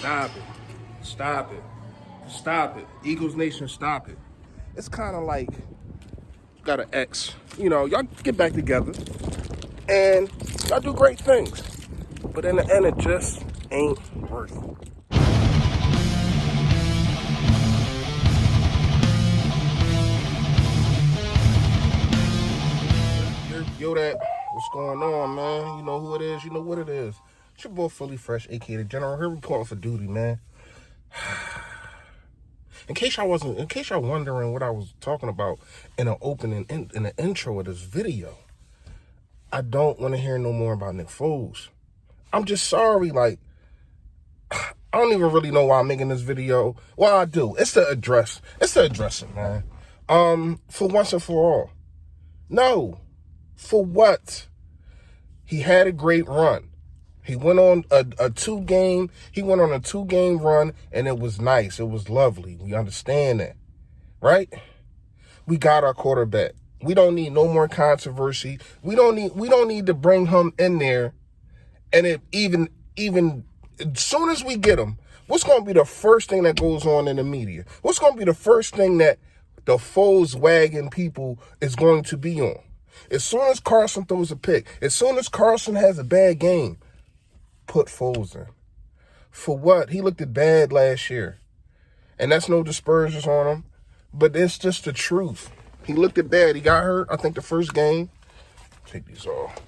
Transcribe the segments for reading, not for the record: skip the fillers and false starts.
Stop it. Stop it. Stop it. Eagles Nation, stop it. It's kind of like got an ex. Y'all get back together and y'all do great things. But in the end, it just ain't worth it. Yo, what's going on, man? You know who it is. You know what it is. It's your boy, Fully Fresh, a.k.a. the General, here reporting for duty, man. In case y'all wondering what I was talking about in the opening, in the intro of this video, I don't want to hear no more about Nick Foles. I'm just sorry, I don't even really know why I'm making this video. Well, I do. It's to address it, man. For once and for all. No. For what? He had a great run. He went on a two-game run, and it was nice. It was lovely. We understand that, right? We got our quarterback. We don't need no more controversy. We don't need to bring him in there. And even as soon as we get him, what's going to be the first thing that goes on in the media? What's going to be the first thing that the Foles wagon people is going to be on? As soon as Carson throws a pick, as soon as Carson has a bad game, put Foles in. For what? He looked bad last year. And that's no dispersions on him, but it's just the truth. He looked bad. He got hurt, I think, the first game. Take these off.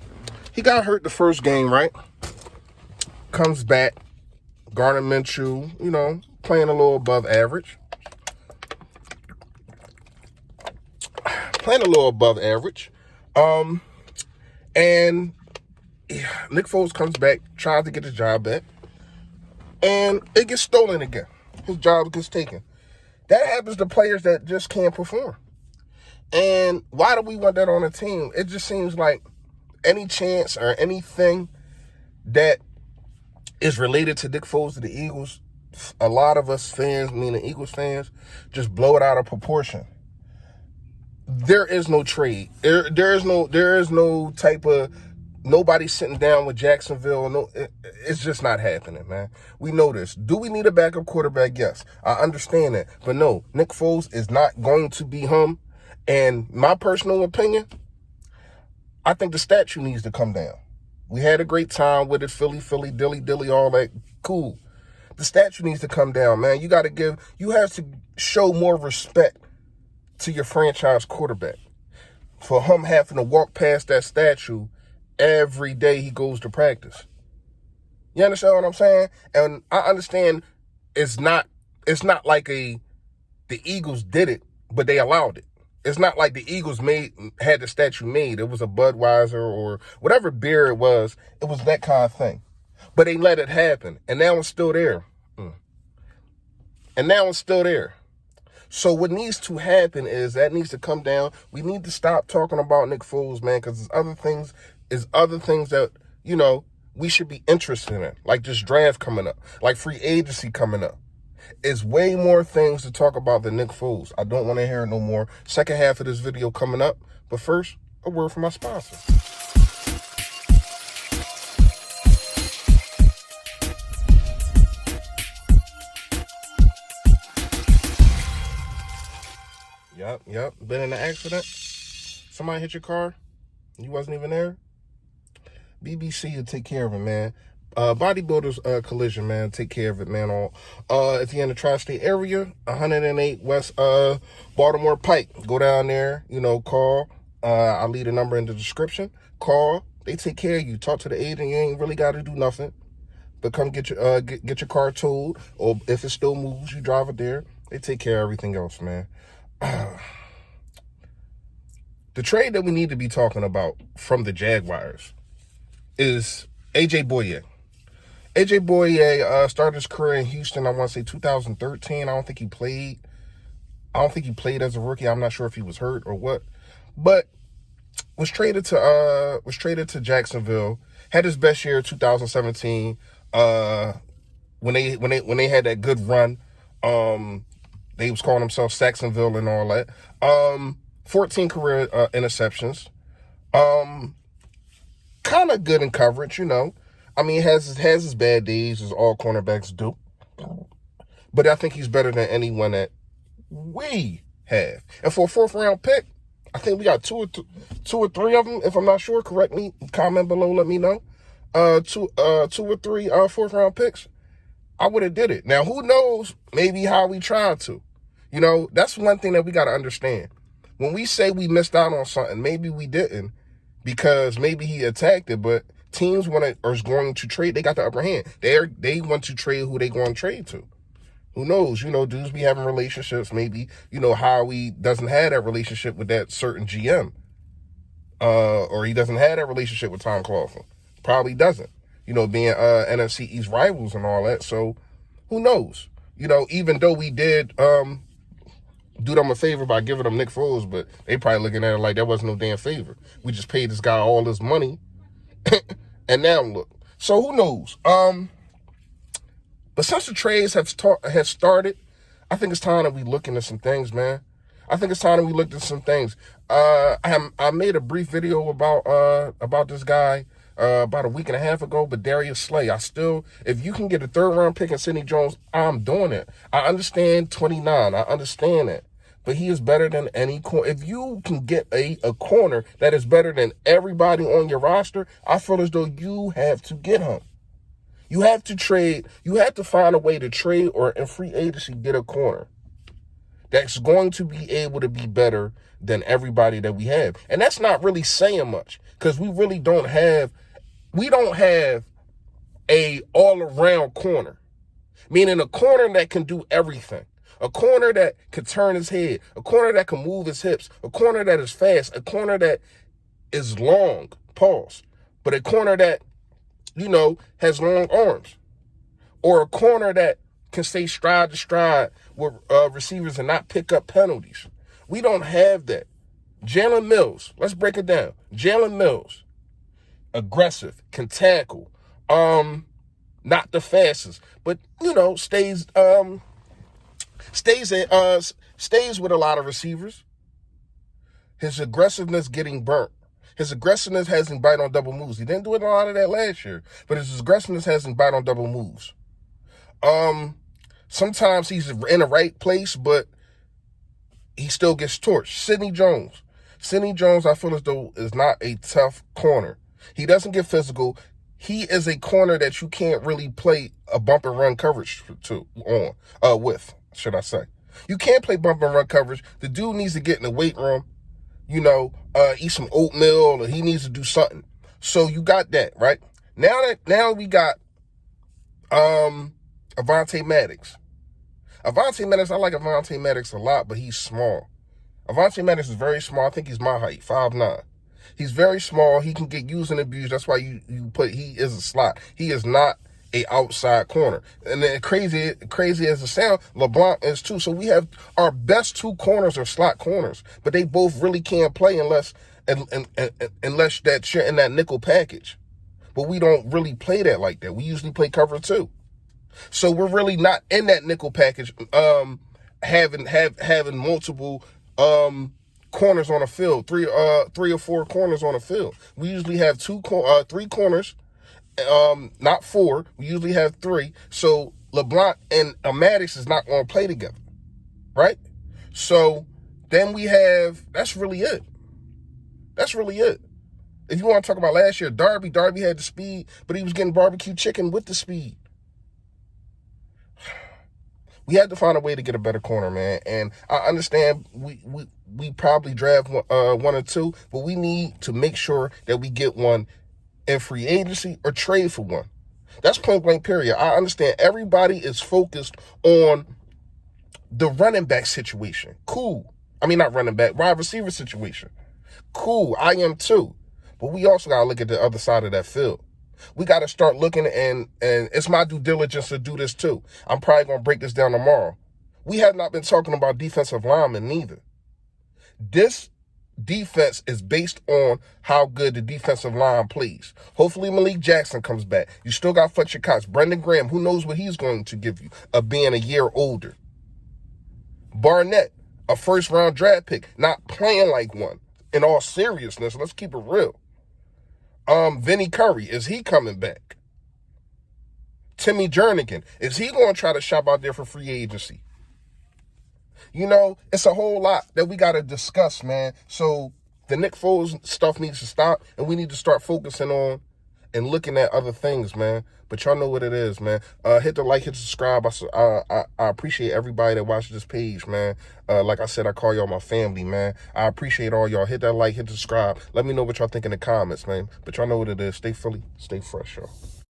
He got hurt the first game, right? Comes back. Gardner Minshew, playing a little above average. And Nick Foles comes back, tries to get his job back, and it gets stolen again. His job gets taken. That happens to players that just can't perform. And why do we want that on a team? It just seems like any chance or anything that is related to Nick Foles to the Eagles, a lot of us fans, meaning Eagles fans, just blow it out of proportion. There is no trade. There is no type of nobody sitting down with Jacksonville. No, it's just not happening, man. We know this. Do we need a backup quarterback? Yes, I understand that. But no, Nick Foles is not going to be him. And my personal opinion, I think the statue needs to come down. We had a great time with it, Philly, dilly, all that. Cool. The statue needs to come down, man. You have to show more respect to your franchise quarterback. For him having to walk past that statue every day he goes to practice. You understand what I'm saying? And I understand it's not like the Eagles did it, but they allowed it. It's not like the Eagles had the statue made. It was a Budweiser or whatever beer it was. It was that kind of thing. But they let it happen. And now it's still there. So what needs to happen is that needs to come down. We need to stop talking about Nick Foles, man, because there's other things that, we should be interested in. Like this draft coming up. Like free agency coming up. It's way more things to talk about than Nick Foles. I don't want to hear no more. Second half of this video coming up. But first, a word from my sponsor. Yep. Been in an accident? Somebody hit your car? You wasn't even there? BBC will take care of it, man. Bodybuilders collision, man. Take care of it, man. If you're in the tri-state area, 108 West Baltimore Pike. Go down there, call. I'll leave the number in the description. Call. They take care of you. Talk to the agent. You ain't really got to do nothing. But come get your car towed. Or if it still moves, you drive it there. They take care of everything else, man. The trade that we need to be talking about from the Jaguars is A.J. Bouye. A.J. Bouye started his career in Houston, I want to say 2013. I don't think he played as a rookie. I'm not sure if he was hurt or what. But was traded to Jacksonville. Had his best year 2017. When they had that good run. They was calling themselves Saxonville and all that. 14 career interceptions. Kind of good in coverage, I mean, he has his bad days, as all cornerbacks do. but I think he's better than anyone that we have. And for a fourth round pick, I think we got two or three of them. If I'm not sure, correct me. Comment below, let me know. Two or three fourth round picks. I would have did it. Now, who knows? Maybe how we tried to. You know, that's one thing that we got to understand. When we say we missed out on something, maybe we didn't, because maybe he attacked it. But teams are going to trade. They got the upper hand. They want to trade who they going to trade to. Who knows? You know, dudes be having relationships. Maybe, you know, Howie doesn't have that relationship with that certain GM. Or he doesn't have that relationship with Tom Coughlin. Probably doesn't. You know, being NFC East rivals and all that. So, who knows? You know, even though we did do them a favor by giving them Nick Foles, but they probably looking at it like that wasn't no damn favor. We just paid this guy all this money. And now look. So, who knows? But since the trades have started, I think it's time that we look into some things, man. I think it's time that we looked at some things. I made a brief video about this guy about a week and a half ago, but Darius Slay. If you can get a third round pick in Sidney Jones, I'm doing it. I understand 29. I understand it. But he is better than any corner. If you can get a corner that is better than everybody on your roster, I feel as though you have to get him. You have to trade. You have to find a way to trade or in free agency get a corner that's going to be able to be better than everybody that we have. And that's not really saying much, because we really don't have a all-around corner, meaning a corner that can do everything. A corner that can turn his head, a corner that can move his hips, a corner that is fast, a corner that is long, pause, but a corner that, you know, has long arms, or a corner that can stay stride to stride with receivers and not pick up penalties. We don't have that. Jalen Mills, let's break it down. Jalen Mills, aggressive, can tackle, not the fastest, but, you know, stays with a lot of receivers. His aggressiveness getting burnt. His aggressiveness has him bite on double moves. He didn't do a lot of that last year, but his aggressiveness has him bite on double moves. Sometimes he's in the right place, but he still gets torched. Sidney Jones, I feel as though is not a tough corner. He doesn't get physical. He is a corner that you can't really play a bump and run coverage with, should I say. You can't play bump and run coverage. The dude needs to get in the weight room, you know, eat some oatmeal, or he needs to do something. So you got that, right? Now we got Avonte Maddox. I like Avonte Maddox a lot, but he's small. Avonte Maddox is very small. I think he's my height, 5'9". He's very small. He can get used and abused. That's why he is a slot. He is not a outside corner. And then crazy as it sounds, LeBlanc is too. So we have our best two corners are slot corners, but they both really can't play unless that you're in that nickel package. But we don't really play that like that. We usually play cover two. So we're really not in that nickel package, having multiple corners on a field, three or four corners on a field. We usually have three corners, not four. We usually have three. So LeBlanc and Maddox is not going to play together, right? So then that's really it. If you want to talk about last year, Darby had the speed, but he was getting barbecue chicken with the speed. We had to find a way to get a better corner, man. And I understand we probably draft one or two, but we need to make sure that we get one in free agency or trade for one. That's point blank period. I understand everybody is focused on the running back situation. Cool. I mean, not running back, wide receiver situation. Cool. I am too. But we also got to look at the other side of that field. We got to start looking, and it's my due diligence to do this too. I'm probably going to break this down tomorrow. We have not been talking about defensive linemen neither. This defense is based on how good the defensive line plays. Hopefully Malik Jackson comes back. You still got Fletcher Cox. Brendan Graham, who knows what he's going to give you of being a year older. Barnett, a first-round draft pick, not playing like one. In all seriousness, let's keep it real. Vinny Curry, is he coming back? Timmy Jernigan, is he going to try to shop out there for free agency? You know, it's a whole lot that we got to discuss, man. So the Nick Foles stuff needs to stop, and we need to start focusing on and looking at other things, man. But y'all know what it is, man. Hit the like, hit the subscribe. I appreciate everybody that watches this page, man. Like I said, I call y'all my family, man. I appreciate all y'all. Hit that like, hit the subscribe. Let me know what y'all think in the comments, man. But y'all know what it is. Stay Philly, stay fresh, y'all.